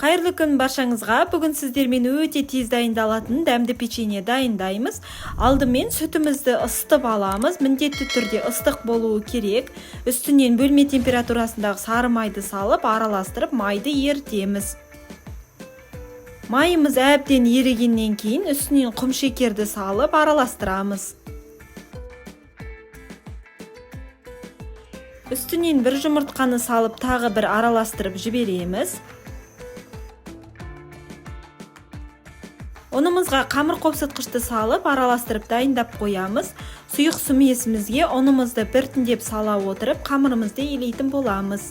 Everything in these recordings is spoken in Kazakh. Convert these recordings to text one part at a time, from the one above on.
Қайырлы күн баршаңызға. Бүгін сіздермен өте тез дайындалатын дәмді печенье дайындаймыз. Алдымен сүтімізді ысытып аламыз. Міндетті түрде ыстық болуы керек. Үстінен бөлме температурасындағы сары майды салып, араластырып, майды ерітеміз. Майымыз әбден ерігеннен кейін үстінен құм шекерді салып, араластырамыз. Үстінен бір жұмыртқаны салып, тағы бір араластырып жібереміз. Ұнымызға қамыр қопсытқышты салып, араластырып дайындап қоямыз. Сұйық сүмесімізге ұнымызды біртіндеп сала отырып, қамырымызды илейтін боламыз.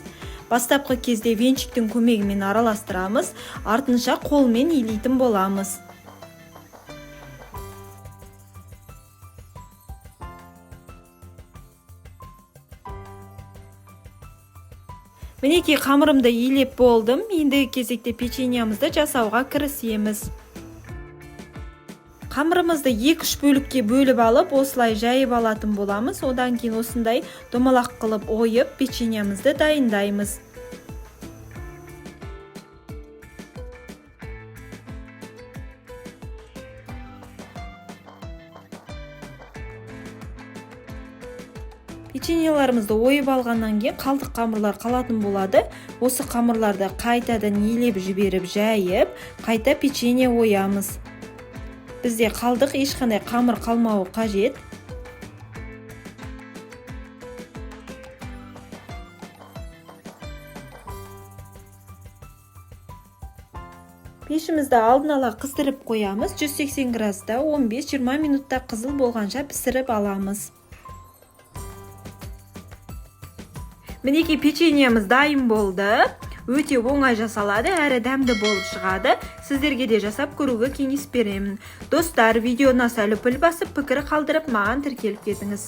Бастапқы кезде венчиктің көмегімен араластырамыз, артынша қолмен илейтін боламыз. Мінекей қамырымды илеп болдым. Ендігі кезекте печеньямызды жасауға кірісеміз. Қамырымызды 2-3 бөлікке бөліп алып, осылай жайып алатын боламыз. Одан кейін осындай домалақ қылып ойып, печеньямызды дайындаймыз. Печеньеларымызды ойып алғаннан кейін қалдық қамырлар қалатын болады. Осы қамырларды қайтадан елеп жіберіп, жайып, қайта печенье оямыз. Бізде қалдық ешқандай қамыр қалмауы қажет. Пешімізді алдын ала қыздырып қоямыз. 180 градуста 15-20 минутта қызыл болғанша пісіріп аламыз. Мінекей печеньеміз дайын болды. Өте оңай жасалады, әрі дәмді болып шығады. Сіздерге де жасап көруге кеңес беремін. Достар, видеоны сәл басып, пікір қалдырып, маған тіркеліп кетіңіз.